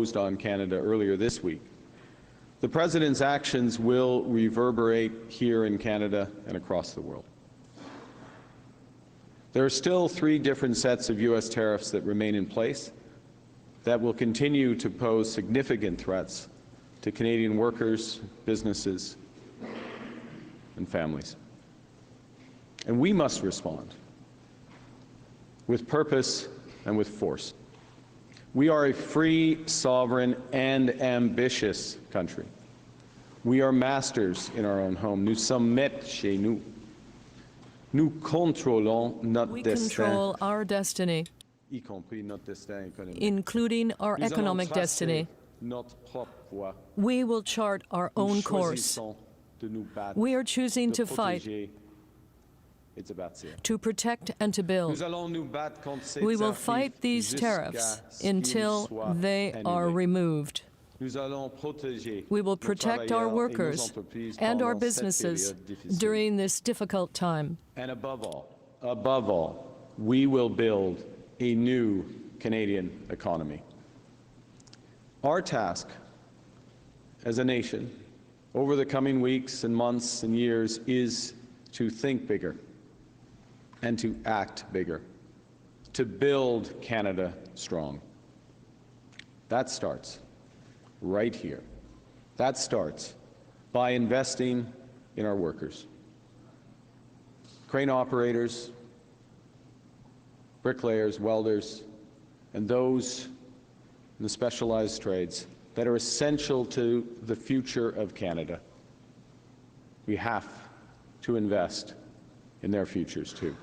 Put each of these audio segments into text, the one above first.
imposed on Canada earlier this week. The President's actions will reverberate here in Canada and across the world. There are still 3 different sets of U.S. tariffs that remain in place that will continue to pose significant threats to Canadian workers, businesses, and families. And we must respond with purpose and with force. We are a free, sovereign, and ambitious country. We are masters in our own home. Nous sommes maîtres chez nous. Nous contrôlons notre destin. We control our destiny, y compris notre destin économique. Including our economic destiny. Notre propre voie. We will chart our own course. We are choosing to fight, to protect and to build. We will fight these tariffs until they are removed. We will protect our workers and our businesses during this difficult time. And above all, we will build a new Canadian economy. Our task as a nation over the coming weeks and months and years is to think bigger and to act bigger, to build Canada strong. That starts right here. That starts by investing in our workers. Crane operators, bricklayers, welders, and those in the specialized trades that are essential to the future of Canada. We have to invest in their futures too.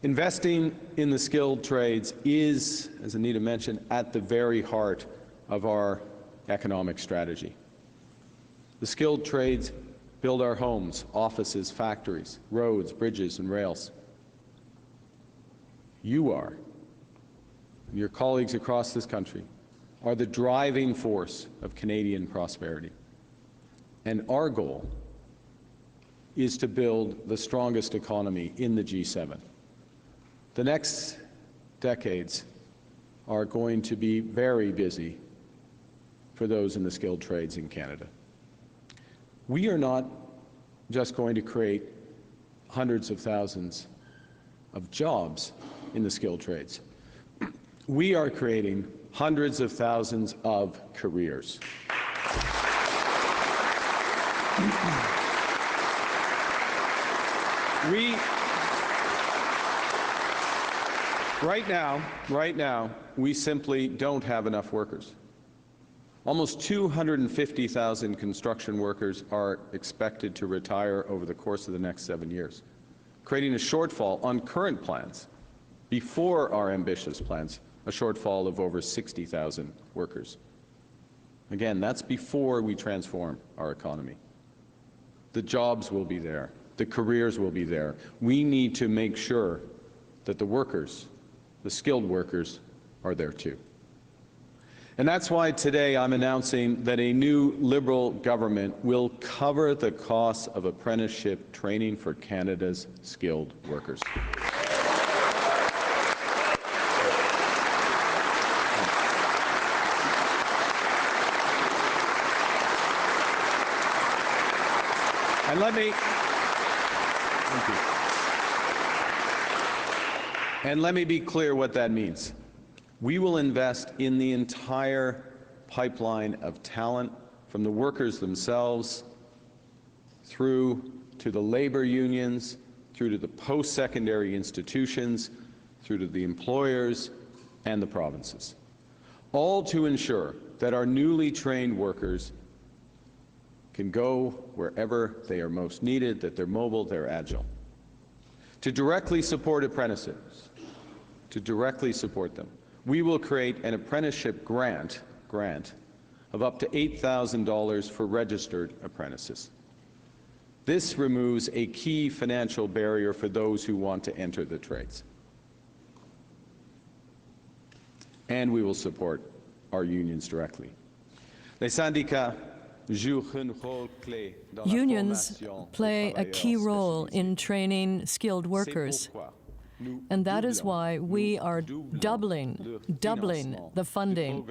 Investing in the skilled trades is, as Anita mentioned, at the very heart of our economic strategy. The skilled trades build our homes, offices, factories, roads, bridges, and rails. You are, and your colleagues across this country, are the driving force of Canadian prosperity. And our goal is to build the strongest economy in the G7. The next decades are going to be very busy for those in the skilled trades in Canada. We are not just going to create hundreds of thousands of jobs in the skilled trades. We are creating hundreds of thousands of careers. Right now, we simply don't have enough workers. Almost 250,000 construction workers are expected to retire over the course of the next 7 years, creating a shortfall on current plans, before our ambitious plans, a shortfall of over 60,000 workers. Again, that's before we transform our economy. The jobs will be there. The careers will be there. We need to make sure that the workers, the skilled workers, are there too. And that's why today I'm announcing that a new Liberal government will cover the costs of apprenticeship training for Canada's skilled workers. And let me be clear what that means. We will invest in the entire pipeline of talent, from the workers themselves, through to the labor unions, through to the post-secondary institutions, through to the employers and the provinces, all to ensure that our newly trained workers can go wherever they are most needed, that they're mobile, they're agile. To directly support apprentices, to directly support them, we will create an apprenticeship grant of up to $8,000 for registered apprentices. This removes a key financial barrier for those who want to enter the trades. And we will support our unions directly. Les syndicats Unions play a key role in training skilled workers. And that is why we are doubling the funding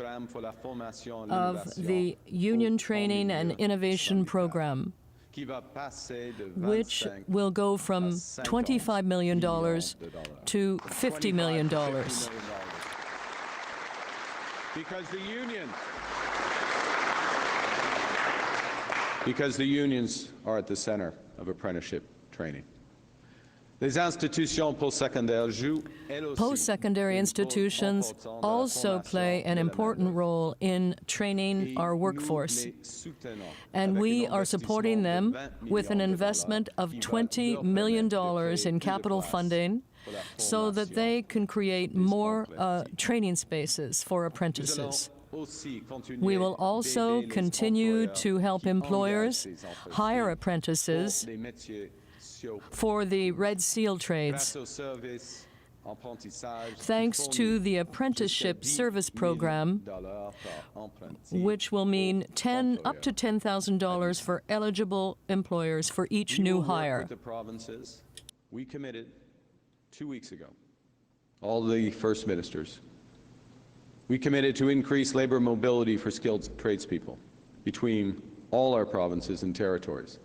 of the Union Training and Innovation Program, which will go from $25 million to $50 million. Because the unions are at the center of apprenticeship training. Post-secondary institutions also play an important role in training our workforce, and we are supporting them with an investment of $20 million in capital funding so that they can create more training spaces for apprentices. We will also continue to help employers hire apprentices for the Red Seal trades. Thanks to the apprenticeship service program, which will mean up to $10,000 for eligible employers for each new hire. We committed 2 weeks ago, all the first ministers. We committed to increase labor mobility for skilled tradespeople between all our provinces and territories.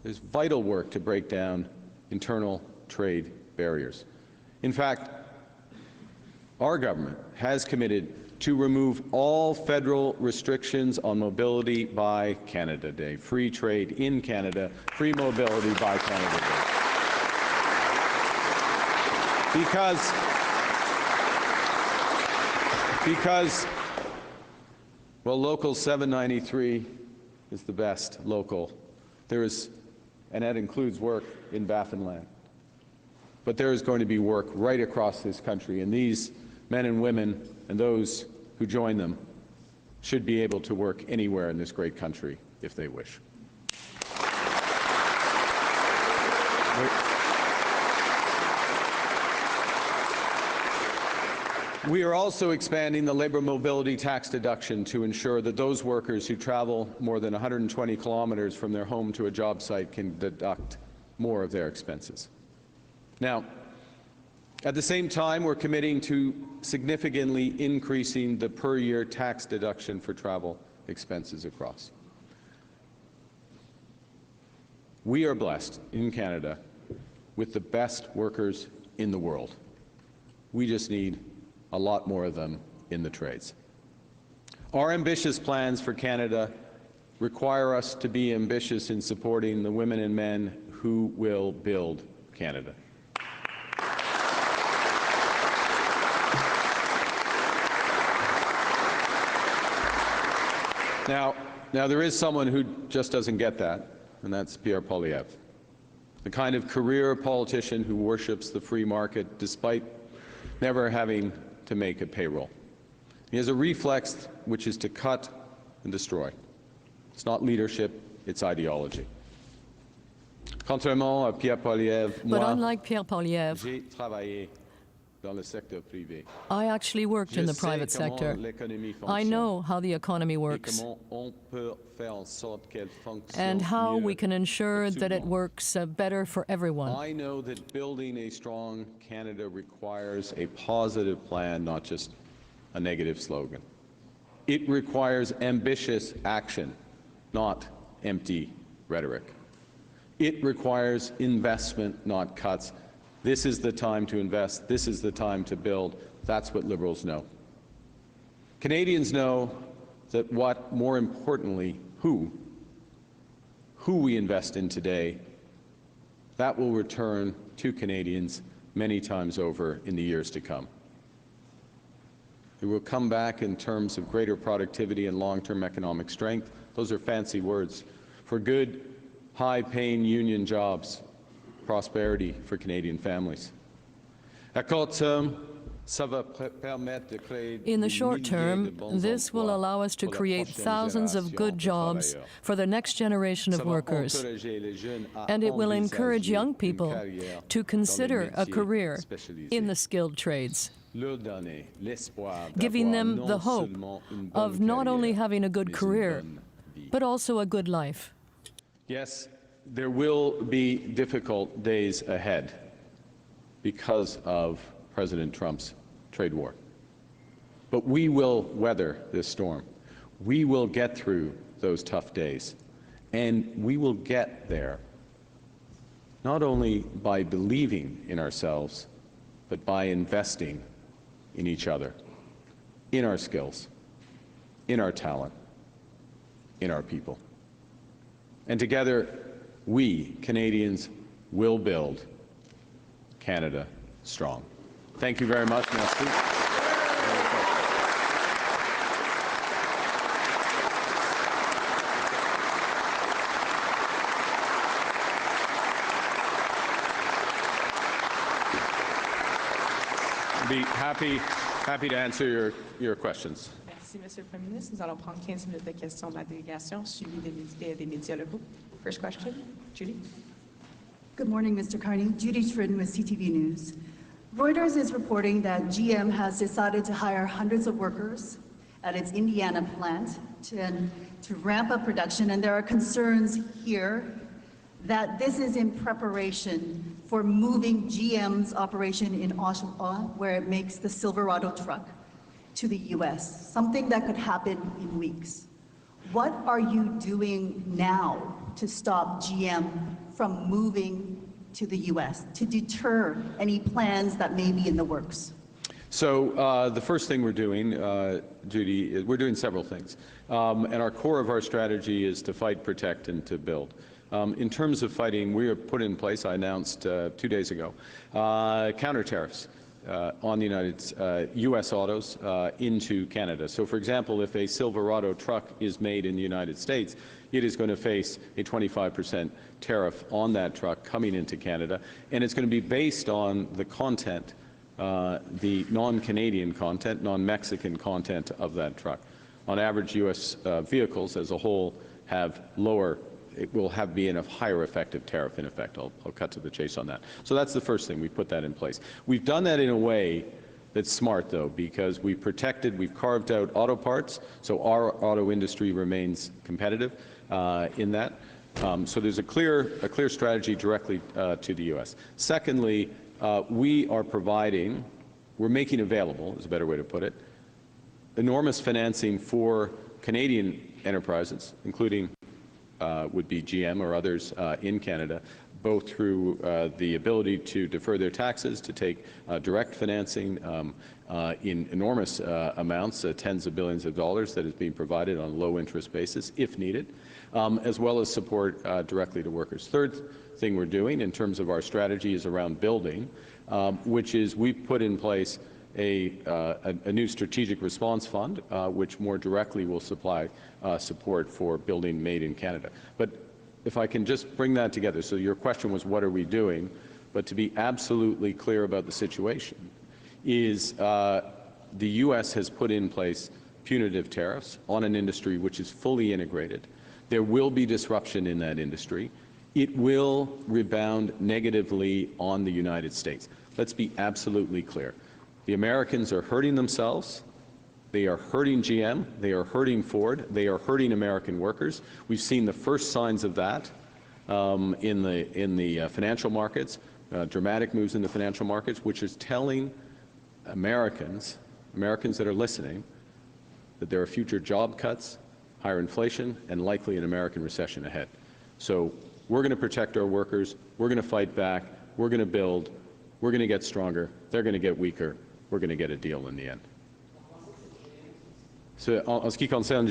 There's vital work to break down internal trade barriers. In fact, our government has committed to remove all federal restrictions on mobility by Canada Day. Free trade in Canada, free mobility by Canada Day. Because, well, Local 793 is the best local. And that includes work in Baffinland. But there is going to be work right across this country, and these men and women and those who join them should be able to work anywhere in this great country if they wish. We are also expanding the labor mobility tax deduction to ensure that those workers who travel more than 120 kilometers from their home to a job site can deduct more of their expenses. Now, at the same time, we're committing to significantly increasing the per-year tax deduction for travel expenses across. We are blessed in Canada with the best workers in the world. We just need a lot more of them in the trades. Our ambitious plans for Canada require us to be ambitious in supporting the women and men who will build Canada. Now there is someone who just doesn't get that, and that's Pierre Poilievre, the kind of career politician who worships the free market despite never having to make a payroll. He has a reflex which is to cut and destroy. It's not leadership, it's ideology. Contrairement à Pierre Poilievre, but unlike Pierre Poilievre, j'ai travaillé dans le secteur privé. I actually worked in the private sector. I know how the economy works and how we can ensure that it works better for everyone. I know that building a strong Canada requires a positive plan, not just a negative slogan. It requires ambitious action, not empty rhetoric. It requires investment, not cuts. This is the time to invest. This is the time to build. That's what Liberals know. Canadians know that more importantly, who we invest in today, that will return to Canadians many times over in the years to come. It will come back in terms of greater productivity and long-term economic strength. Those are fancy words for good, high-paying union jobs, prosperity for Canadian families. In the short term, this will allow us to create thousands of good jobs for the next generation of workers, and it will encourage young people to consider a career in the skilled trades, giving them the hope of not only having a good career, but also a good life. Yes, there will be difficult days ahead. because of President Trump's trade war. But we will weather this storm. We will get through those tough days. And we will get there not only by believing in ourselves, but by investing in each other, in our skills, in our talent, in our people. And together, we, Canadians, will build Canada strong. Thank you very much. Merci. Be happy to answer your questions. Merci, Monsieur le Premier ministre. Nous allons prendre 15 minutes de questions de la délégation, suivi des médias locaux. First question, Judy. Good morning, Mr. Carney. Judy Shridden with CTV News. Reuters is reporting that GM has decided to hire hundreds of workers at its Indiana plant to ramp up production, and there are concerns here that this is in preparation for moving GM's operation in Oshawa, where it makes the Silverado truck, to the U.S., something that could happen in weeks. What are you doing now to stop GM from moving to the U.S., to deter any plans that may be in the works? So the first thing we're doing, Judy, we're doing several things. And our core of our strategy is to fight, protect, and to build. In terms of fighting, we have put in place, I announced 2 days ago, counter tariffs on the U.S. autos into Canada. So, for example, if a Silverado truck is made in the United States, it is going to face a 25% tariff on that truck coming into Canada, and it's going to be based on the content, the non-Canadian content, non-Mexican content of that truck. On average, U.S. vehicles as a whole have lower, it will be in a higher effective tariff in effect. I'll cut to the chase on that. So that's the first thing, we put that in place. We've done that in a way that's smart, though, because we've carved out auto parts, so our auto industry remains competitive in that. So there's a clear strategy directly to the U.S. Secondly, we're making available, is a better way to put it, enormous financing for Canadian enterprises, including would be GM or others in Canada, both through the ability to defer their taxes, to take direct financing in enormous amounts, tens of billions of dollars that is being provided on a low-interest basis, if needed, as well as support directly to workers. Third thing we're doing in terms of our strategy is around building, which is we've put in place a new strategic response fund, which more directly will supply support for building made in Canada. But if I can just bring that together, so your question was what are we doing, but to be absolutely clear about the situation is the U.S. has put in place punitive tariffs on an industry which is fully integrated. There will be disruption in that industry. It will rebound negatively on the United States. Let's be absolutely clear. The Americans are hurting themselves. They are hurting GM. They are hurting Ford. They are hurting American workers. We've seen the first signs of that in the financial markets, dramatic moves in the financial markets, which is telling Americans that are listening, that there are future job cuts, higher inflation, and likely an American recession ahead. So we're going to protect our workers. We're going to fight back. We're going to build. We're going to get stronger. They're going to get weaker. We're going to get a deal in the end. En ce qui concerne,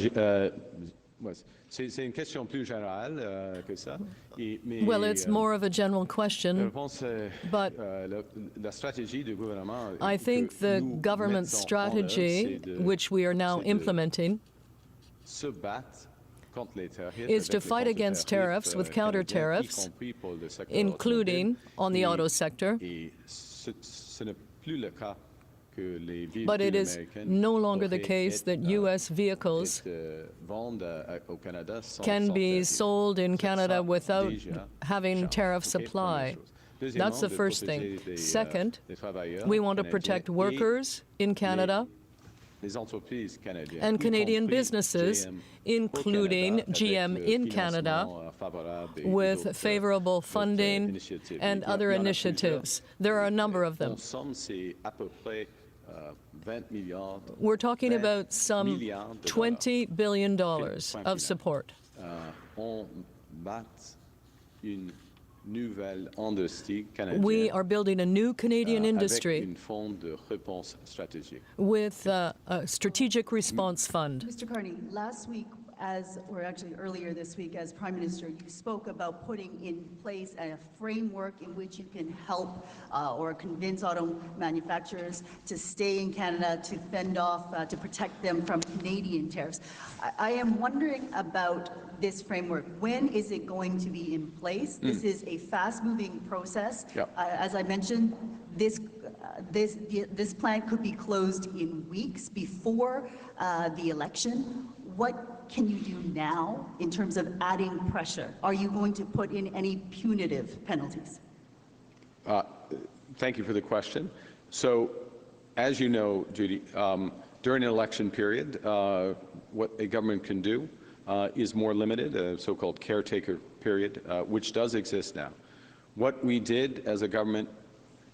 c'est une question plus générale que ça. Well, it's more of a general question, but I think the government's strategy, which we are now implementing, is to fight against tariffs with counter tariffs, including on the auto sector. But it is no longer the case that U.S. vehicles can be sold in Canada without having tariffs apply. That's the first thing. Second, we want to protect workers in Canada and Canadian businesses, including GM in Canada, with favorable funding and other initiatives. There are a number of them. We're talking about some $20 billion of support. We are building a new Canadian industry with a strategic response fund. Mr. Carney, last week, or actually earlier this week, as Prime Minister, you spoke about putting in place a framework in which you can help or convince auto manufacturers to stay in Canada, to fend off, to protect them from Canadian tariffs. I am wondering about this framework. When is it going to be in place? This is a fast-moving process. Yep. As I mentioned, this plant could be closed in weeks before the election. What can you do now in terms of adding pressure? Are you going to put in any punitive penalties? Thank you for the question. So, as you know, Judy, during an election period, what a government can do is more limited, a so-called caretaker period, which does exist now. What we did as a government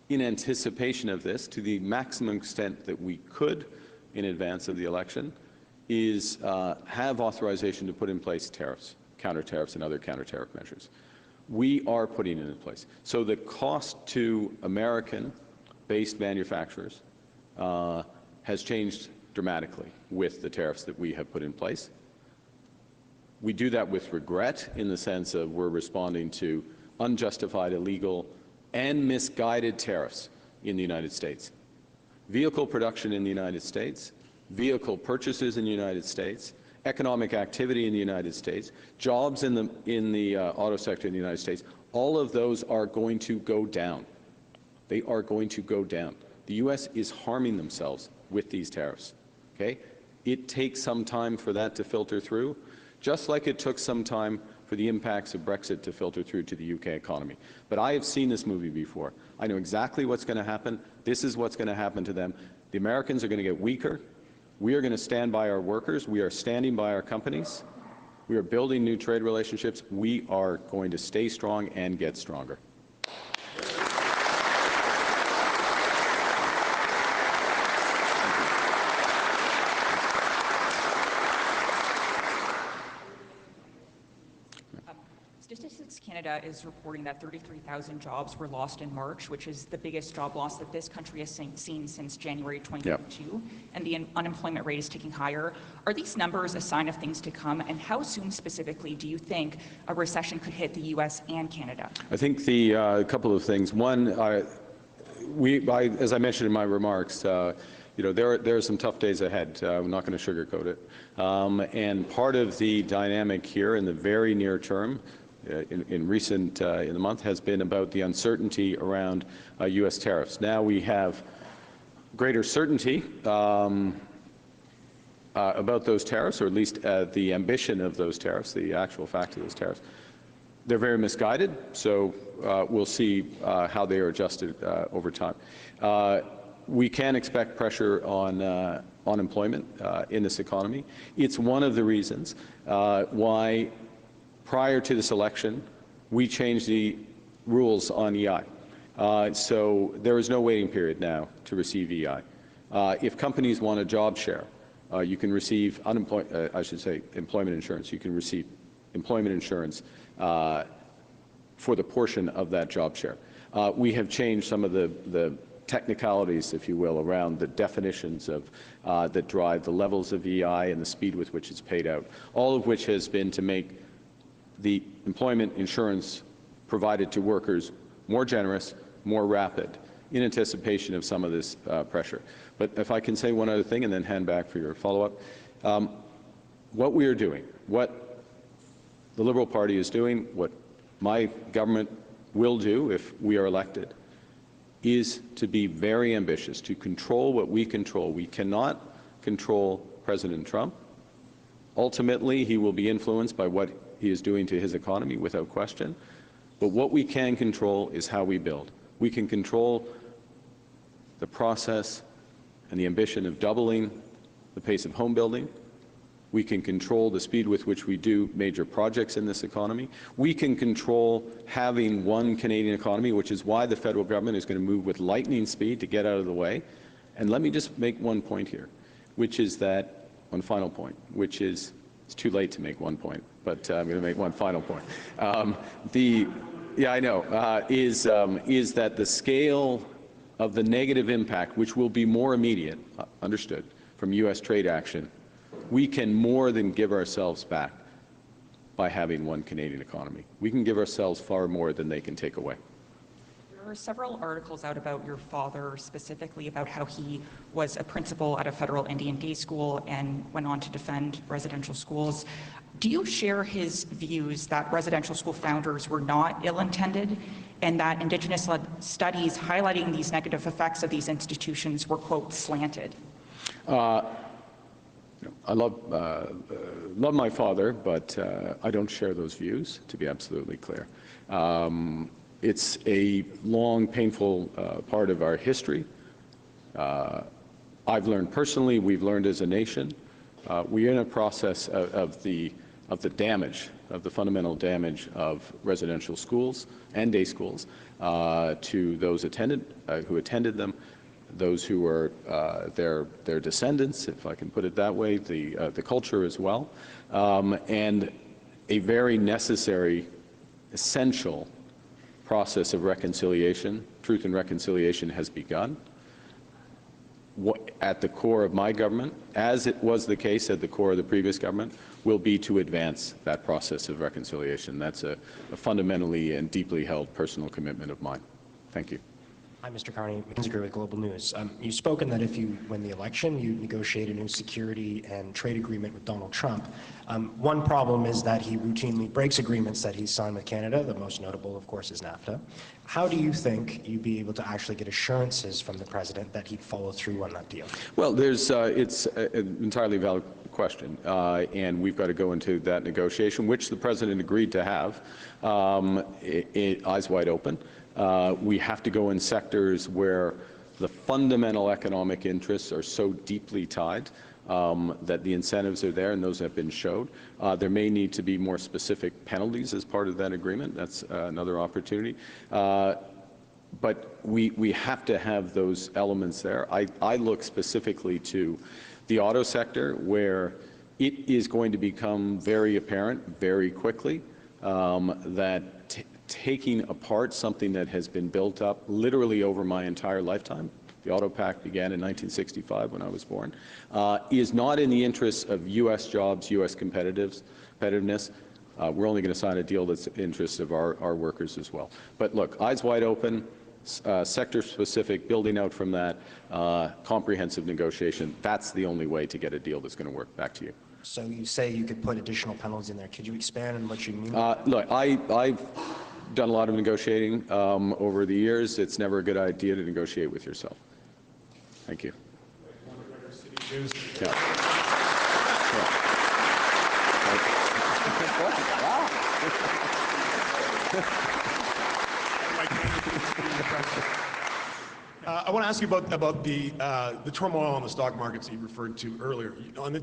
in anticipation of this, to the maximum extent that we could in advance of the election, is have authorization to put in place tariffs, counter-tariffs and other counter-tariff measures. We are putting it in place. So the cost to American-based manufacturers has changed dramatically with the tariffs that we have put in place. We do that with regret in the sense of we're responding to unjustified, illegal, and misguided tariffs in the United States. Vehicle production in the United States, vehicle purchases in the United States, economic activity in the United States, jobs in the auto sector in the United States, all of those are going to go down. They are going to go down. The U.S. is harming themselves with these tariffs. Okay? It takes some time for that to filter through, just like it took some time for the impacts of Brexit to filter through to the UK economy. But I have seen this movie before. I know exactly what's going to happen. This is what's going to happen to them. The Americans are going to get weaker. We are going to stand by our workers. We are standing by our companies. We are building new trade relationships. We are going to stay strong and get stronger. Statistics Canada is reporting that 33,000 jobs were lost in March, which is the biggest job loss that this country has seen since January 2022, yep. And the unemployment rate is ticking higher. Are these numbers a sign of things to come, and how soon specifically do you think a recession could hit the U.S. and Canada? I think a couple of things. One, as I mentioned in my remarks, you know, there are some tough days ahead. I'm not going to sugarcoat it. And part of the dynamic here in the very near term, in the month, has been about the uncertainty around U.S. tariffs. Now we have greater certainty about those tariffs, or at least the ambition of those tariffs, the actual fact of those tariffs. They're very misguided, so we'll see how they are adjusted over time. We can expect pressure on unemployment in this economy. It's one of the reasons why, prior to this election, we changed the rules on EI. So there is no waiting period now to receive EI. If companies want a job share, you can receive employment insurance. You can receive employment insurance for the portion of that job share. We have changed some of the technicalities, if you will, around the definitions of that drive the levels of EI and the speed with which it's paid out, all of which has been to make the employment insurance provided to workers more generous, more rapid, in anticipation of some of this pressure. But if I can say one other thing and then hand back for your follow-up, what we are doing, what the Liberal Party is doing, what my government will do if we are elected, is to be very ambitious, to control what we control. We cannot control President Trump. Ultimately, he will be influenced by what he is doing to his economy, without question. But what we can control is how we build. We can control the process and the ambition of doubling the pace of home building. We can control the speed with which we do major projects in this economy. We can control having one Canadian economy, which is why the federal government is going to move with lightning speed to get out of the way. And let me just make one point here, which is that, one final point, which is, it's too late to make one point, but I'm going to make one final point. Is that the scale of the negative impact, which will be more immediate, understood, from U.S. trade action, we can more than give ourselves back by having one Canadian economy. We can give ourselves far more than they can take away. There are several articles out about your father, specifically about how he was a principal at a federal Indian day school and went on to defend residential schools. Do you share his views that residential school founders were not ill-intended and that Indigenous studies highlighting these negative effects of these institutions were, quote, slanted? I love my father, but I don't share those views, to be absolutely clear. It's a long, painful part of our history. I've learned personally, we've learned as a nation. We're in a process of the damage, of the fundamental damage of residential schools and day schools to those who attended them, those who were their descendants, if I can put it that way, the culture as well, and a very necessary, essential process of reconciliation, truth and reconciliation has begun. At the core of my government, as it was the case at the core of the previous government, will be to advance that process of reconciliation. That's a fundamentally and deeply held personal commitment of mine. Thank you. Hi, Mr. Carney. Mackenzie with Global News. You've spoken that if you win the election, you negotiate a new security and trade agreement with Donald Trump. One problem is that he routinely breaks agreements that he's signed with Canada. The most notable, of course, is NAFTA. How do you think you'd be able to actually get assurances from the president that he'd follow through on that deal? Well, it's an entirely valid question, and we've got to go into that negotiation, which the president agreed to have, eyes wide open. We have to go in sectors where the fundamental economic interests are so deeply tied that the incentives are there, and those have been showed. There may need to be more specific penalties as part of that agreement. That's another opportunity. But we have to have those elements there. I look specifically to the auto sector, where it is going to become very apparent very quickly that taking apart something that has been built up literally over my entire lifetime, the auto pact began in 1965 when I was born, is not in the interests of U.S. jobs, U.S. competitiveness. We're only going to sign a deal that's in the interest of our workers as well. But look, eyes wide open, sector-specific, building out from that, comprehensive negotiation. That's the only way to get a deal that's going to work. Back to you. So you say you could put additional penalties in there. Could you expand on what you mean? Look, I've done a lot of negotiating over the years. It's never a good idea to negotiate with yourself. Thank you. Yeah. I want to ask you about the turmoil on the stock markets that you referred to earlier.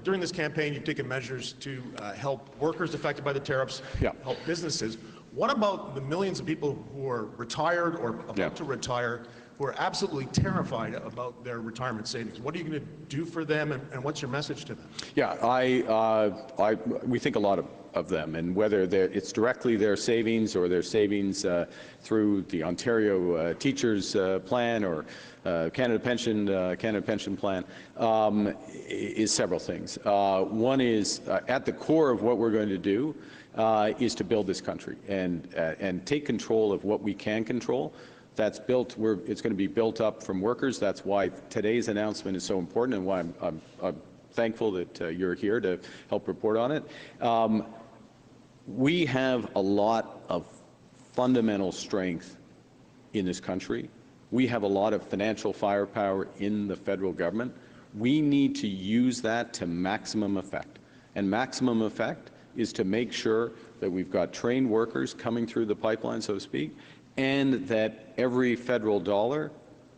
During this campaign, you've taken measures to help workers affected by the tariffs, help businesses. What about the millions of people who are retired or about to retire, who are absolutely terrified about their retirement savings? What are you going to do for them, and what's your message to them? Yeah, we think a lot of them, and whether it's directly their savings or their savings through the Ontario Teachers Plan or Canada Pension Plan is several things. One is at the core of what we're going to do is to build this country and take control of what we can control. That's built. It's going to be built up from workers. That's why today's announcement is so important, and why I'm thankful that you're here to help report on it. We have a lot of fundamental strength in this country. We have a lot of financial firepower in the federal government. We need to use that to maximum effect. And maximum effect is to make sure that we've got trained workers coming through the pipeline, so to speak, and that every federal dollar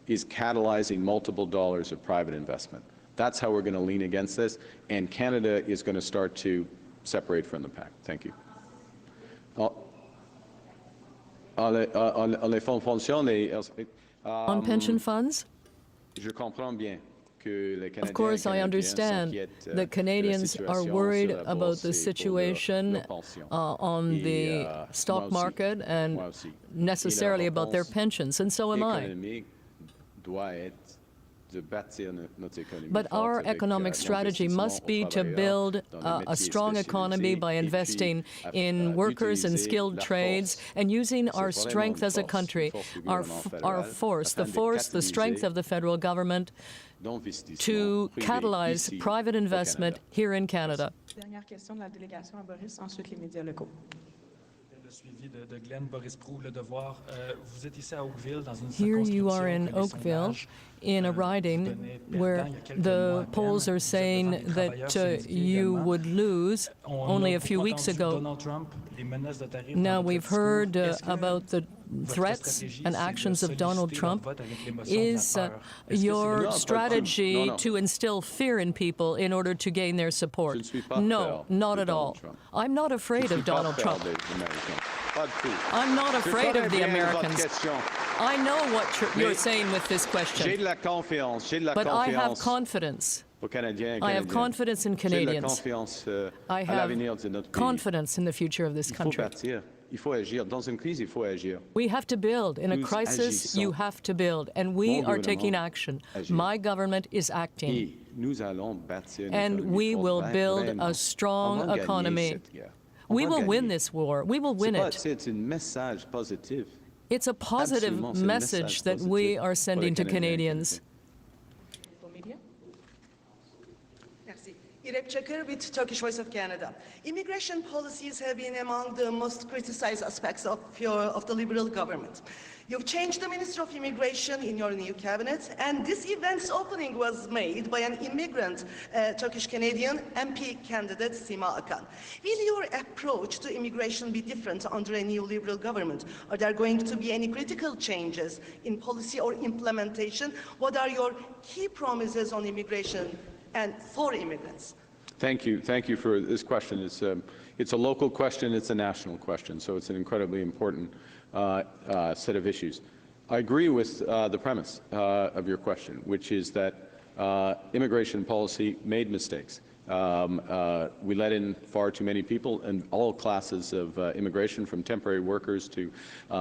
is catalyzing multiple dollars of private investment. That's how we're going to lean against this, and Canada is going to start to separate from the pack. Thank you. On pension funds? Je comprends bien. Of course, I understand that Canadians are worried about the situation on the stock market and necessarily about their pensions, and so am I. But our economic strategy must be to build a strong economy by investing in workers and skilled trades and using our strength as a country, our force, the strength of the federal government to catalyze private investment here in Canada. Here you are in Oakville, in a riding where the polls are saying that you would lose only a few weeks ago. Now we've heard about the threats and actions of Donald Trump. Is your strategy to instill fear in people in order to gain their support? No, not at all. I'm not afraid of Donald Trump. I'm not afraid of the Americans. I know what you're saying with this question. But I have confidence. I have confidence in Canadians. I have confidence in the future of this country. We have to build. In a crisis, you have to build. And we are taking action. My government is acting. And we will build a strong economy. We will win this war. We will win it. It's a positive message that we are sending to Canadians. Irek Çakır with Turkish Voice of Canada. Immigration policies have been among the most criticized aspects of the Liberal government. You've changed the Minister of Immigration in your new cabinet, and this event's opening was made by an immigrant Turkish-Canadian MP candidate, Sima Akan. Will your approach to immigration be different under a new Liberal government? Are there going to be any critical changes in policy or implementation? What are your key promises on immigration and for immigrants? Thank you. Thank you for this question. It's a local question. It's a national question. So it's an incredibly important set of issues. I agree with the premise of your question, which is that immigration policy made mistakes. We let in far too many people in all classes of immigration, from temporary workers to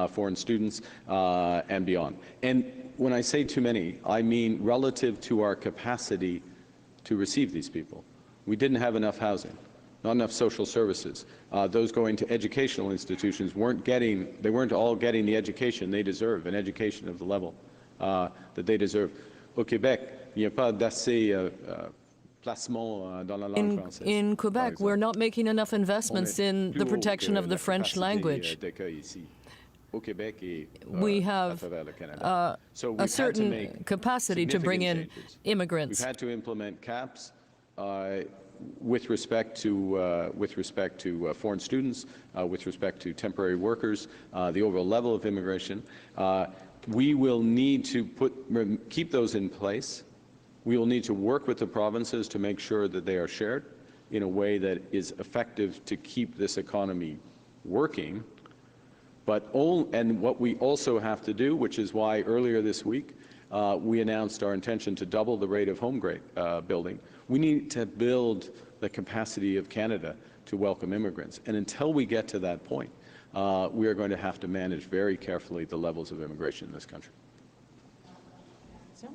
foreign students and beyond. And when I say too many, I mean relative to our capacity to receive these people. We didn't have enough housing, not enough social services. Those going to educational institutions weren't all getting the education they deserve, an education of the level that they deserve. Au Québec, il n'y a pas d'assez placement dans la langue française. In Quebec, we're not making enough investments in the protection of the French language. We have a certain capacity to bring in immigrants. We've had to implement caps with respect to foreign students, with respect to temporary workers, the overall level of immigration. We will need to keep those in place. We will need to work with the provinces to make sure that they are shared in a way that is effective to keep this economy working. And what we also have to do, which is why earlier this week we announced our intention to double the rate of home building, we need to build the capacity of Canada to welcome immigrants. And until we get to that point, we are going to have to manage very carefully the levels of immigration in this country. Good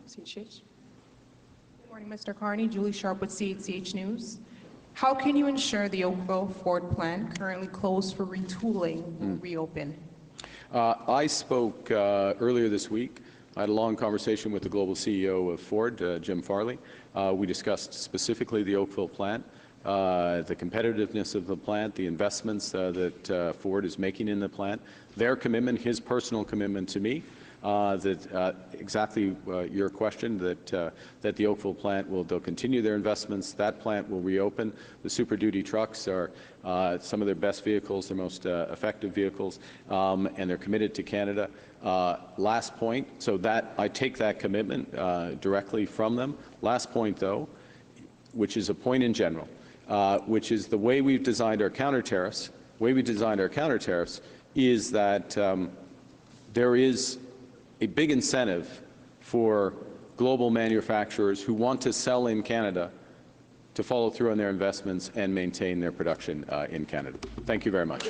morning, Mr. Carney. Julie Sharp with CBC News. How can you ensure the Oakville Ford plant, currently closed for retooling, will reopen? I spoke earlier this week. I had a long conversation with the global CEO of Ford, Jim Farley. We discussed specifically the Oakville plant, the competitiveness of the plant, the investments that Ford is making in the plant, their commitment, his personal commitment to me, exactly your question, that the Oakville plant they'll continue their investments. That plant will reopen. The Super Duty trucks are some of their best vehicles, their most effective vehicles, and they're committed to Canada. Last point, so that I take that commitment directly from them. Last point, though, which is a point in general, which is the way we've designed our counter tariffs. The way we designed our counter tariffs is that there is a big incentive for global manufacturers who want to sell in Canada to follow through on their investments and maintain their production in Canada. Thank you very much.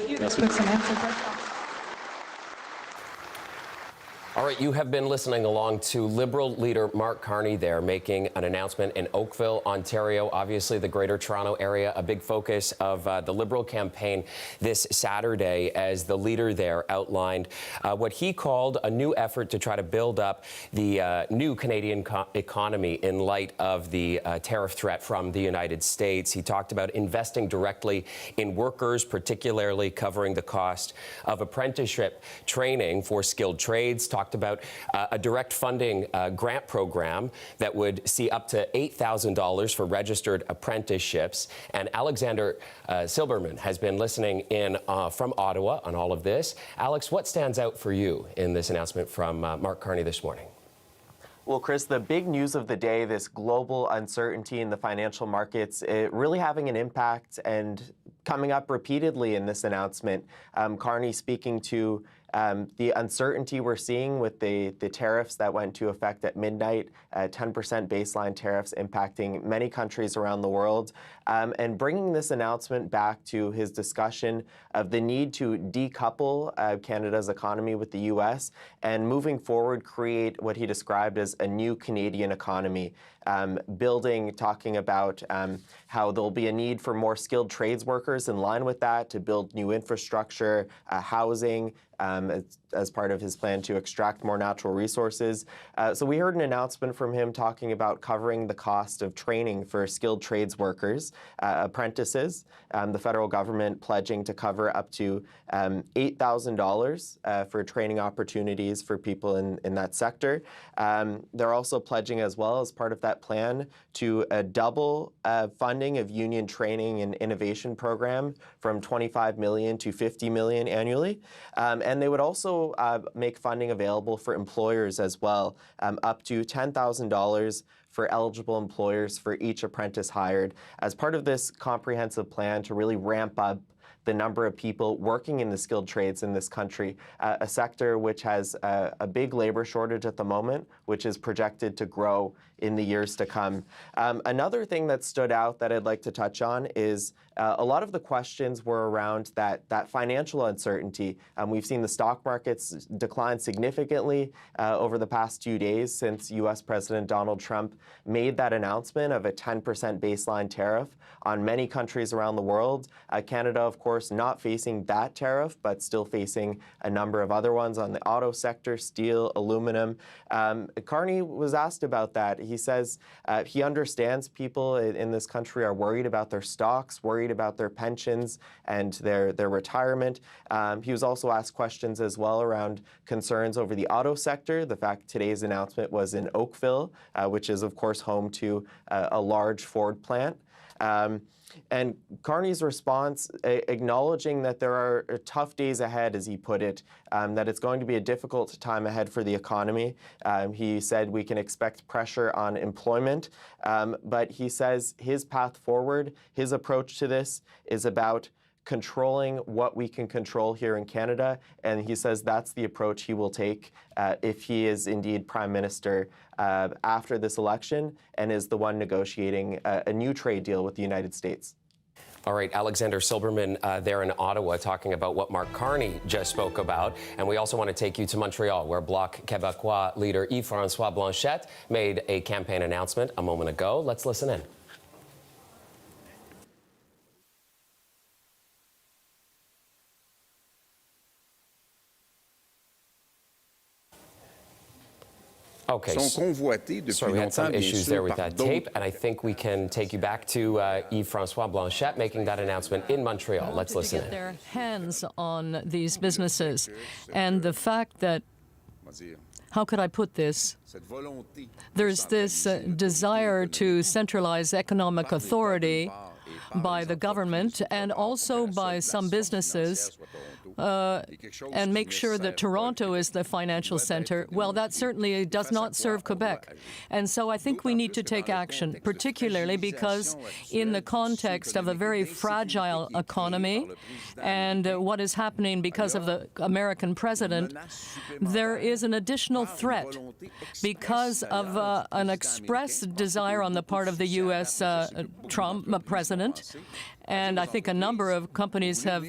All right, you have been listening along to Liberal leader Mark Carney there making an announcement in Oakville, Ontario. Obviously, the Greater Toronto Area, a big focus of the Liberal campaign this Saturday as the leader there outlined what he called a new effort to try to build up the new Canadian economy in light of the tariff threat from the United States. He talked about investing directly in workers, particularly covering the cost of apprenticeship training for skilled trades. Talked about a direct funding grant program that would see up to $8,000 for registered apprenticeships. And Alexander Silberman has been listening in from Ottawa on all of this. Alex, what stands out for you in this announcement from Mark Carney this morning? Well, Chris, the big news of the day, this global uncertainty in the financial markets, it really having an impact and coming up repeatedly in this announcement. Carney speaking to the uncertainty we're seeing with the tariffs that went into effect at midnight, 10% baseline tariffs impacting many countries around the world, and bringing this announcement back to his discussion of the need to decouple Canada's economy with the U.S. and moving forward create what he described as a new Canadian economy. Talking about how there'll be a need for more skilled trades workers in line with that to build new infrastructure, housing, as part of his plan to extract more natural resources. So we heard an announcement from him talking about covering the cost of training for skilled trades workers, apprentices, the federal government pledging to cover up to $8,000 for training opportunities for people in that sector. They're also pledging as well as part of that plan to double funding of union training and innovation program from $25 million to $50 million annually. And they would also make funding available for employers as well, up to $10,000 for eligible employers for each apprentice hired as part of this comprehensive plan to really ramp up the number of people working in the skilled trades in this country, a sector which has a big labor shortage at the moment, which is projected to grow in the years to come. Another thing that stood out that I'd like to touch on is a lot of the questions were around that financial uncertainty. We've seen the stock markets decline significantly over the past 2 days since U.S. President Donald Trump made that announcement of a 10% baseline tariff on many countries around the world. Canada, of course, not facing that tariff, but still facing a number of other ones on the auto sector, steel, aluminum. Carney was asked about that. He says he understands people in this country are worried about their stocks, worried about their pensions and their retirement. He was also asked questions as well around concerns over the auto sector. The fact today's announcement was in Oakville, which is, of course, home to a large Ford plant. And Carney's response, acknowledging that there are tough days ahead, as he put it, that it's going to be a difficult time ahead for the economy. He said we can expect pressure on employment, but he says his path forward, his approach to this is about controlling what we can control here in Canada, and he says that's the approach he will take if he is indeed Prime Minister after this election and is the one negotiating a new trade deal with the United States. All right, Alexander Silberman there in Ottawa talking about what Mark Carney just spoke about. And we also want to take you to Montreal, where Bloc Québécois leader Yves-Francois Blanchet made a campaign announcement a moment ago. Let's listen in. Okay, sorry, we had some issues there with that tape, and I think we can take you back to Yves-Francois Blanchet making that announcement in Montreal. Let's listen in. To get their hands on these businesses, and the fact that how could I put this? There's this desire to centralize economic authority by the government and also by some businesses and make sure that Toronto is the financial center. Well, that certainly does not serve Quebec. And so I think we need to take action, particularly because in the context of a very fragile economy and what is happening because of the American president, there is an additional threat because of an expressed desire on the part of the U.S. Trump president. And I think a number of companies have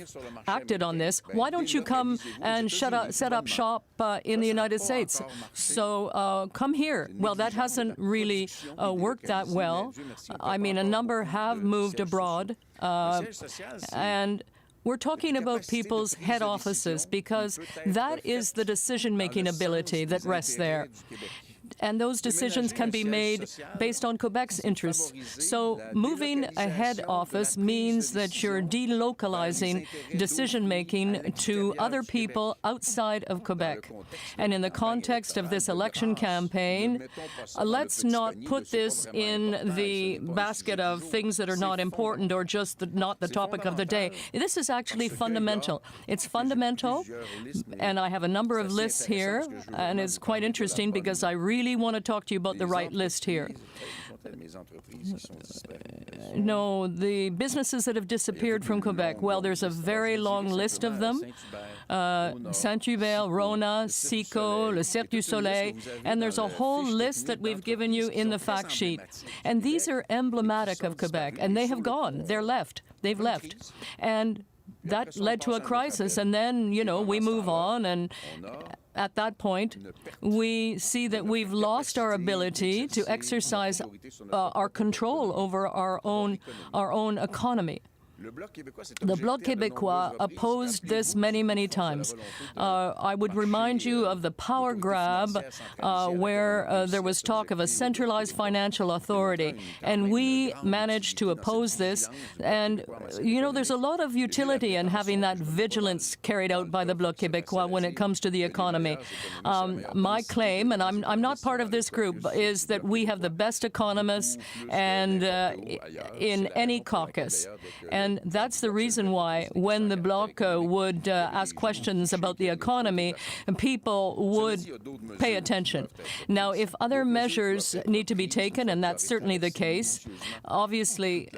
acted on this. Why don't you come and set up shop in the United States? So come here. Well, that hasn't really worked that well. I mean, a number have moved abroad. And we're talking about people's head offices because that is the decision-making ability that rests there. And those decisions can be made based on Quebec's interests. So moving a head office means that you're delocalizing decision-making to other people outside of Quebec. And in the context of this election campaign, let's not put this in the basket of things that are not important or just not the topic of the day. This is actually fundamental. It's fundamental, and I have a number of lists here, and it's quite interesting because I really want to talk to you about the right list here. No, the businesses that have disappeared from Quebec, well, there's a very long list of them. Saint-Hubert, Rona, Sico, Le Cercle du Soleil, and there's a whole list that we've given you in the fact sheet. And these are emblematic of Quebec, and they have gone. They're left. They've left. And that led to a crisis, and then, you know, we move on, and at that point, we see that we've lost our ability to exercise our control over our own economy. The Bloc Québécois opposed this many, many times. I would remind you of the power grab where there was talk of a centralized financial authority, and we managed to oppose this. And, you know, there's a lot of utility in having that vigilance carried out by the Bloc Québécois when it comes to the economy. My claim, and I'm not part of this group, is that we have the best economists and in any caucus. And that's the reason why when the Bloc would ask questions about the economy, people would pay attention. Now, if other measures need to be taken, and that's certainly the case, obviously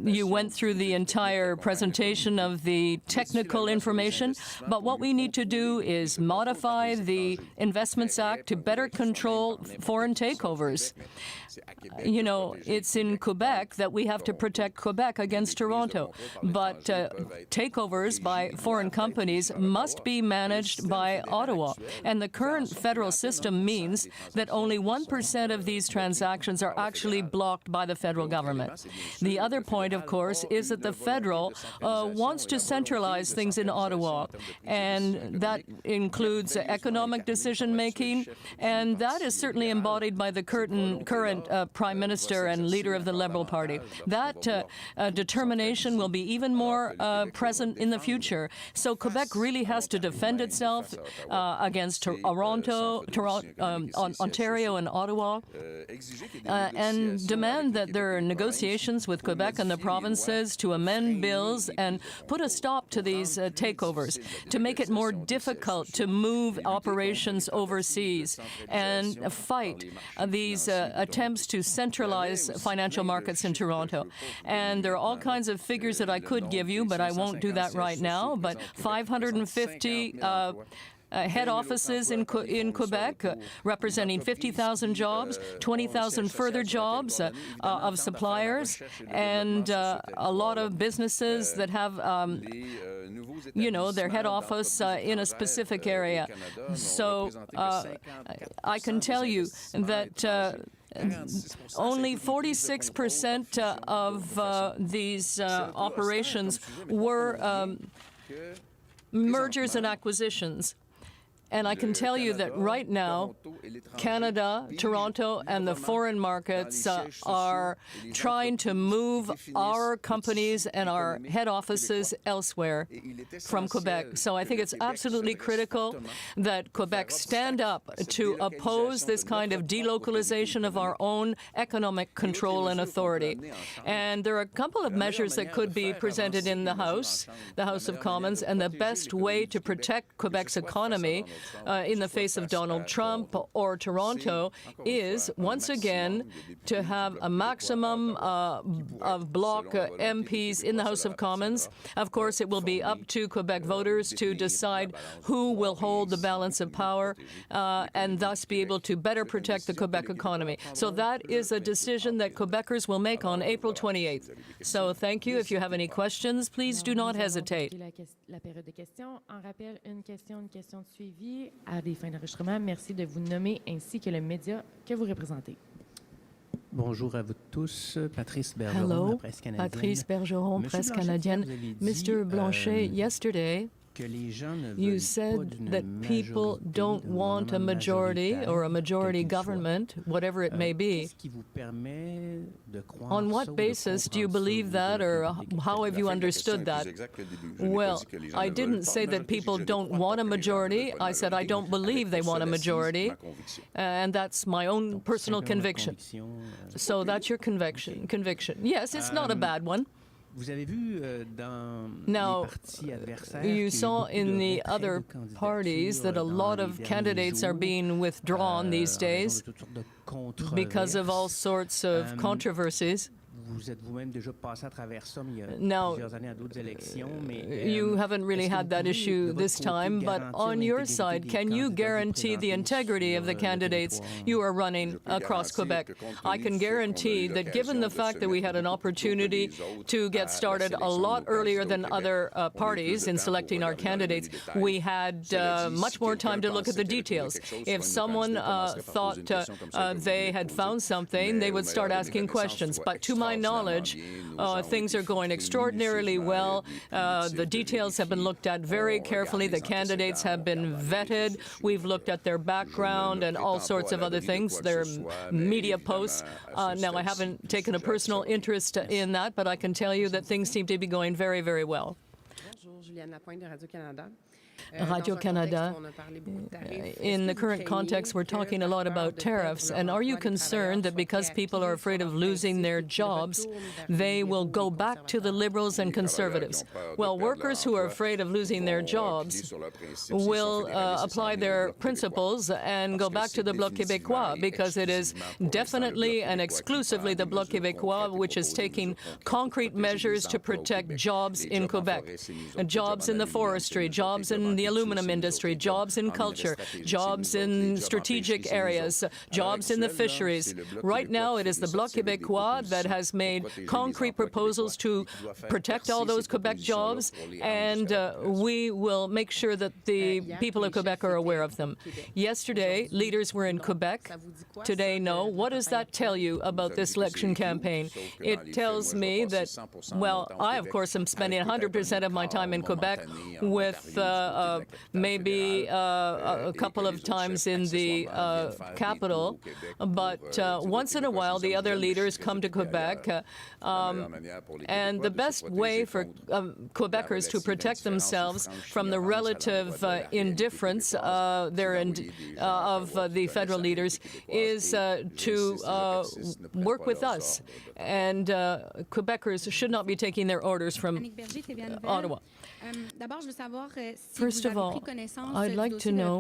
you went through the entire presentation of the technical information, but what we need to do is modify the Investments Act to better control foreign takeovers. You know, it's in Quebec that we have to protect Quebec against Toronto, but takeovers by foreign companies must be managed by Ottawa. And the current federal system means that only 1% of these transactions are actually blocked by the federal government. The other point, of course, is that the federal wants to centralize things in Ottawa, and that includes economic decision-making, and that is certainly embodied by the current Prime Minister and leader of the Liberal Party. That determination will be even more present in the future. So Quebec really has to defend itself against Toronto, Ontario and Ottawa, and demand that there are negotiations with Quebec and the provinces to amend bills and put a stop to these takeovers, to make it more difficult to move operations overseas and fight these attempts to centralize financial markets in Toronto. And there are all kinds of figures that I could give you, but I won't do that right now. But 550 head offices in Quebec, representing 50,000 jobs, 20,000 further jobs of suppliers, and a lot of businesses that have you know, their head office in a specific area. So I can tell you that only 46% of these operations were mergers and acquisitions. And I can tell you that right now, Canada, Toronto, and the foreign markets are trying to move our companies and our head offices elsewhere from Quebec. So I think it's absolutely critical that Quebec stand up to oppose this kind of delocalization of our own economic control and authority. And there are a couple of measures that could be presented in the House of Commons, and the best way to protect Quebec's economy in the face of Donald Trump or Toronto is, once again, to have a maximum of Bloc MPs in the House of Commons. Of course, it will be up to Quebec voters to decide who will hold the balance of power and thus be able to better protect the Quebec economy. So that is a decision that Quebecers will make on April 28th. So thank you. If you have any questions, please do not hesitate. La période de questions. En rappel, une question de suivi à des fins d'enregistrement. Merci de vous nommer ainsi que le média que vous représentez. Bonjour à vous tous. Patrice Bergeron, Hello, la presse canadienne. Patrice Bergeron, presse canadienne. Mr. Blanchet, yesterday, you said that people don't want a majority or a majority government, whatever it may be. On what basis do you believe that, or how have you understood that? Well, I didn't say that people don't want a majority. I said I don't believe they want a majority, and that's my own personal conviction. So that's your conviction. Yes, it's not a bad one. Now, you saw in the other parties that a lot of candidates are being withdrawn these days because of all sorts of controversies. Now, you haven't really had that issue this time, but on your side, can you guarantee the integrity of the candidates you are running across Quebec? I can guarantee that given the fact that we had an opportunity to get started a lot earlier than other parties in selecting our candidates, we had much more time to look at the details. If someone thought they had found something, they would start asking questions. But to my knowledge, things are going extraordinarily well. The details have been looked at very carefully. The candidates have been vetted. We've looked at their background and all sorts of other things, their media posts. Now, I haven't taken a personal interest in that, but I can tell you that things seem to be going very, very well. Radio-Canada, in the current context, we're talking a lot about tariffs. And are you concerned that because people are afraid of losing their jobs, they will go back to the Liberals and Conservatives? Well, workers who are afraid of losing their jobs will apply their principles and go back to the Bloc Québécois, because it is definitely and exclusively the Bloc Québécois which is taking concrete measures to protect jobs in Quebec. Jobs in the forestry, jobs in the aluminum industry, jobs in culture, jobs in strategic areas, jobs in the fisheries. Right now, it is the Bloc Québécois that has made concrete proposals to protect all those Quebec jobs, and we will make sure that the people of Quebec are aware of them. Yesterday, leaders were in Quebec. Today, no. What does that tell you about this election campaign? It tells me that, well, I, of course, am spending 100% of my time in Quebec with maybe a couple of times in the capital, but once in a while the other leaders come to Quebec, and the best way for Quebecers to protect themselves from the relative indifference of the federal leaders is to work with us, and Quebecers should not be taking their orders from Ottawa. First of all, I'd like to know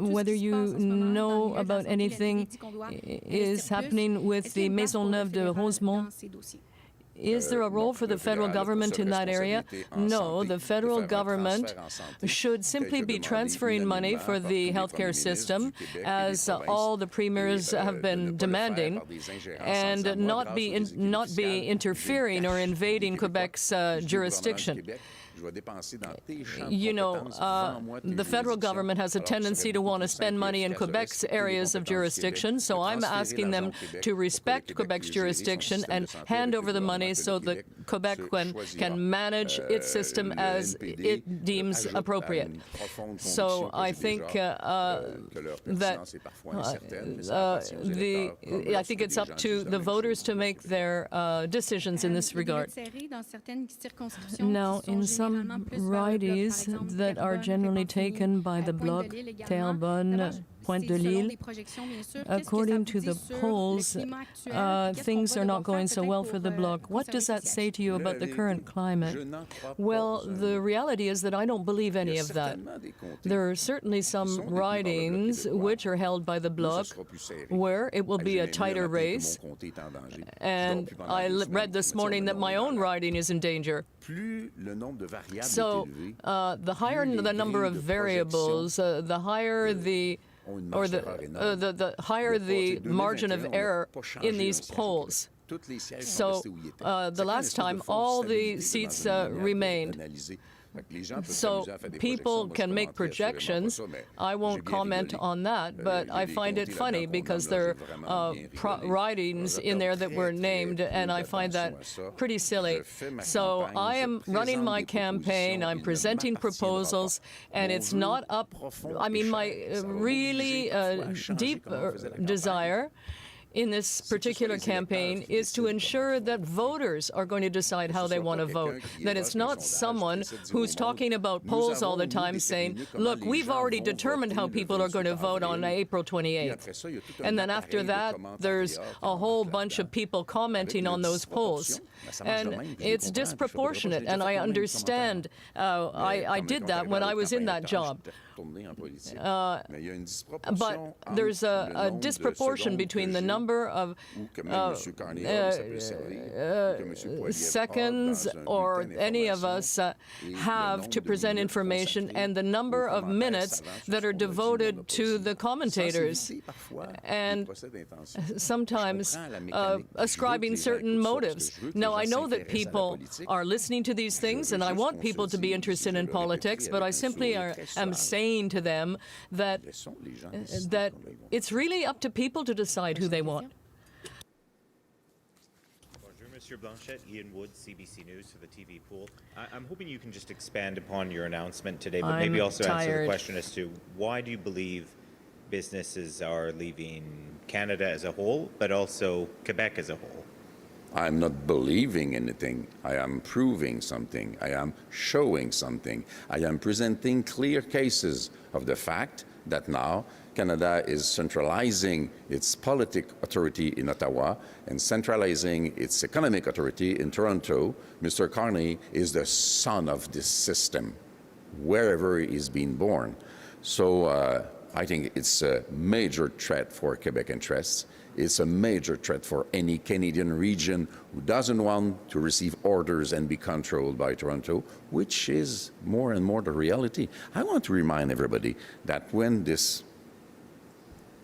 whether you know about anything is happening with the Maisonneuve de Rosemont. Is there a role for the federal government in that area? No, the federal government should simply be transferring money for the healthcare system, as all the premiers have been demanding, and not be interfering or invading Quebec's jurisdiction. You know, the federal government has a tendency to want to spend money in Quebec's areas of jurisdiction, so I'm asking them to respect Quebec's jurisdiction and hand over the money so that Quebec can manage its system as it deems appropriate. So I think I think it's up to the voters to make their decisions in this regard. Now, in some ridings that are generally taken by the Bloc, Terrebonne, Pointe de Lille, according to the polls, things are not going so well for the Bloc. What does that say to you about the current climate? Well, the reality is that I don't believe any of that. There are certainly some ridings which are held by the Bloc where it will be a tighter race, and I read this morning that my own riding is in danger. So the higher the number of variables, the higher the higher the margin of error in these polls. So the last time, all the seats remained. So people can make projections. I won't comment on that, but I find it funny because there are ridings in there that were named, and I find that pretty silly. So I am running my campaign, I'm presenting proposals, and it's not up, I mean, my really deep desire in this particular campaign is to ensure that voters are going to decide how they want to vote, that it's not someone who's talking about polls all the time saying, look, we've already determined how people are going to vote on April 28th. And then after that, there's a whole bunch of people commenting on those polls. And it's disproportionate, and I understand. I did that when I was in that job. But there's a disproportion between the number of seconds or any of us have to present information and the number of minutes that are devoted to the commentators, and sometimes ascribing certain motives. Now, I know that people are listening to these things, and I want people to be interested in politics, but I simply am saying to them that it's really up to people to decide who they want. Bonjour, Monsieur Blanchet. Ian Wood, CBC News for the TV pool. I'm hoping you can just expand upon your announcement today, but maybe also answer the question as to why do you believe businesses are leaving Canada as a whole, but also Quebec as a whole? I'm not believing anything. I am proving something. I am showing something. I am presenting clear cases of the fact that now Canada is centralizing its politic authority in Ottawa and centralizing its economic authority in Toronto. Mr. Carney is the son of this system, wherever he is being born. So I think it's a major threat for Quebec interests. It's a major threat for any Canadian region who doesn't want to receive orders and be controlled by Toronto, which is more and more the reality. I want to remind everybody that when this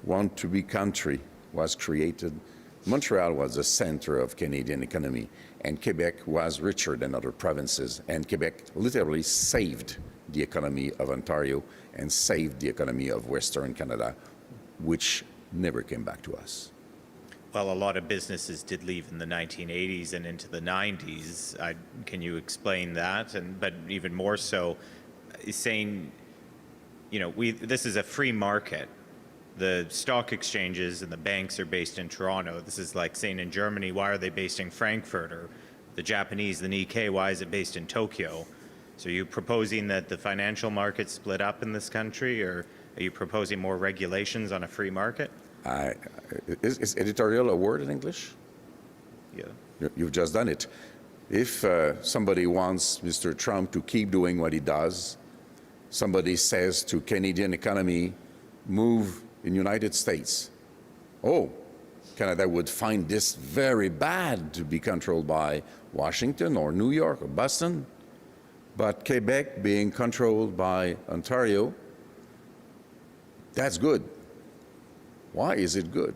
want-to-be country was created, Montreal was the center of Canadian economy, and Quebec was richer than other provinces, and Quebec literally saved the economy of Ontario and saved the economy of Western Canada, which never came back to us. Well, a lot of businesses did leave in the 1980s and into the 90s. Can you explain that? But even more so, saying, you know, this is a free market. The stock exchanges and the banks are based in Toronto. This is like saying in Germany, why are they based in Frankfurt? Or the Japanese, the Nikkei, why is it based in Tokyo? So are you proposing that the financial market split up in this country, or are you proposing more regulations on a free market? Is editorial a word in English? Yeah. You've just done it. If somebody wants Mr. Trump to keep doing what he does, somebody says to Canadian economy, move in United States. Oh, Canada would find this very bad to be controlled by Washington or New York or Boston. But Quebec being controlled by Ontario, that's good. Why is it good?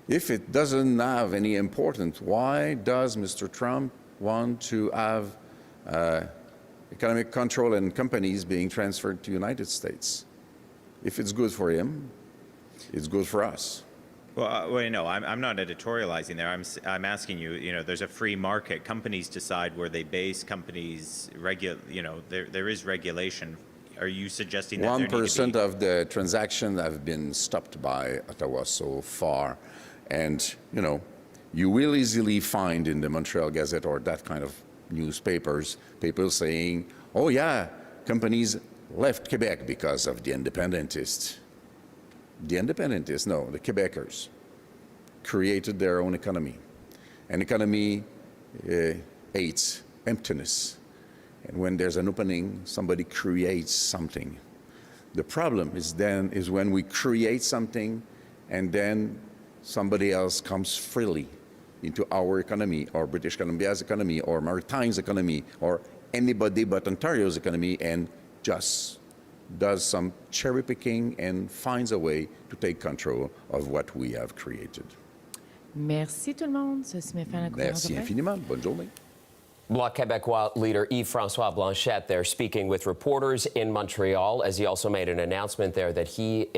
If it doesn't have any importance, why does Mr. Trump want to have economic control and companies being transferred to the United States. If it's good for him, it's good for us. Well, no, I'm not editorializing there. I'm asking you. You know, there's a free market. Companies decide where they base. Companies there is regulation. Are you suggesting that 1% of the transactions have been stopped by Ottawa so far, and you will easily find in the Montreal Gazette or that kind of newspapers people saying, "Oh yeah, companies left Quebec because of the independentists." The independentists, no, the Quebecers created their own economy. An economy hates emptiness. And when there's an opening, somebody creates something. The problem is when we create something and then somebody else comes freely into our economy or British Columbia's economy or Maritime's economy or anybody but Ontario's economy and just does some cherry picking and finds a way to take control of what we have created. Merci tout le monde. Ceci met fin à la conférence de Merci presse. infiniment. Bonne journée. Bloc Québécois leader Yves-Francois Blanchet there speaking with reporters in Montreal, as he also made an announcement there that he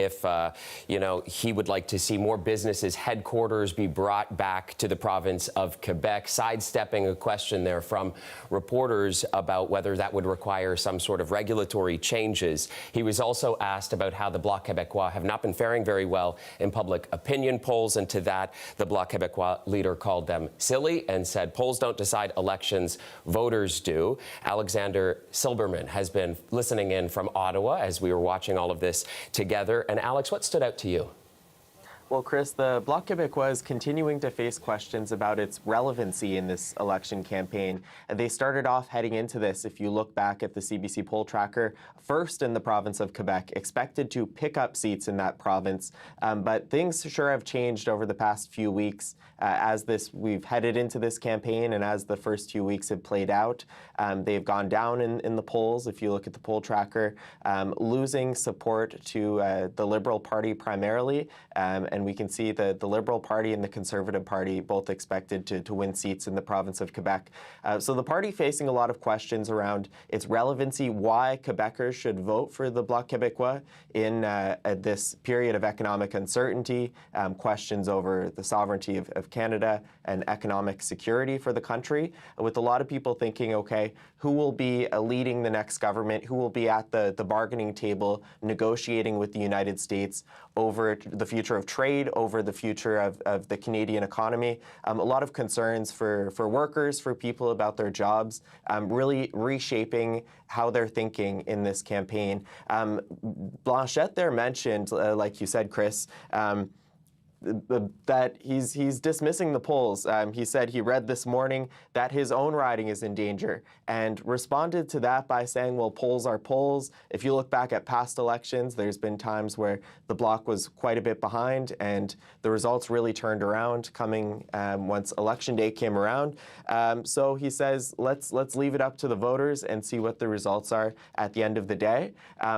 would like to see more businesses' headquarters be brought back to the province of Quebec, sidestepping a question there from reporters about whether that would require some sort of regulatory changes. He was also asked about how the Bloc Québécois have not been faring very well in public opinion polls, and to that, the Bloc Québécois leader called them silly and said polls don't decide elections, voters do. Alexander Silberman has been listening in from Ottawa as we were watching all of this together. And Alex, what stood out to you? Well, Chris, the Bloc Québécois is continuing to face questions about its relevancy in this election campaign. They started off heading into this, if you look back at the CBC poll tracker, first in the province of Quebec, expected to pick up seats in that province. But things sure have changed over the past few weeks we've headed into this campaign and as the first few weeks have played out. They've gone down in the polls, if you look at the poll tracker, losing support to the Liberal Party primarily. And we can see the Liberal Party and the Conservative Party both expected to win seats in the province of Quebec. So the party facing a lot of questions around its relevancy, why Quebecers should vote for the Bloc Québécois in this period of economic uncertainty, questions over the sovereignty of Canada and economic security for the country, with a lot of people thinking, okay, who will be leading the next government, who will be at the bargaining table negotiating with the United States over the future of trade, over the future of the Canadian economy. A lot of concerns for workers, for people about their jobs, really reshaping how they're thinking in this campaign. Blanchet there mentioned, like you said, Chris, that he's dismissing the polls. He said he read this morning that his own riding is in danger and responded to that by saying, well, polls are polls. If you look back at past elections, there's been times where the Bloc was quite a bit behind and the results really turned around coming once Election Day came around. So he says, let's leave it up to the voters and see what the results are at the end of the day.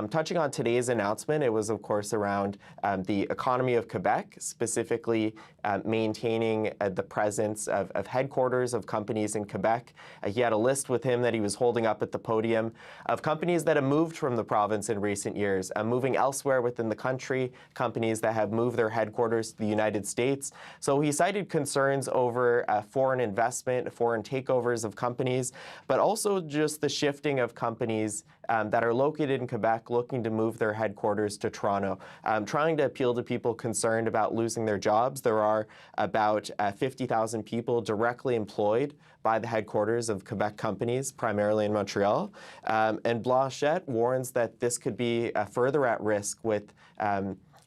Touching on today's announcement, it was, of course, around the economy of Quebec, specifically maintaining the presence of headquarters of companies in Quebec. He had a list with him that he was holding up at the podium of companies that have moved from the province in recent years, moving elsewhere within the country, companies that have moved their headquarters to the United States. So he cited concerns over foreign investment, foreign takeovers of companies, but also just the shifting of companies that are located in Quebec looking to move their headquarters to Toronto, trying to appeal to people concerned about losing their jobs. There are about 50,000 people directly employed by the headquarters of Quebec companies, primarily in Montreal. And Blanchet warns that this could be further at risk with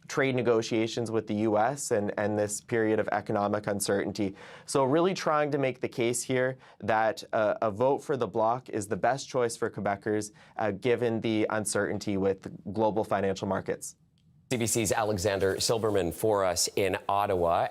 trade negotiations with the U.S. and this period of economic uncertainty. So really trying to make the case here that a vote for the Bloc is the best choice for Quebecers given the uncertainty with global financial markets. CBC's Alexander Silberman for us in Ottawa.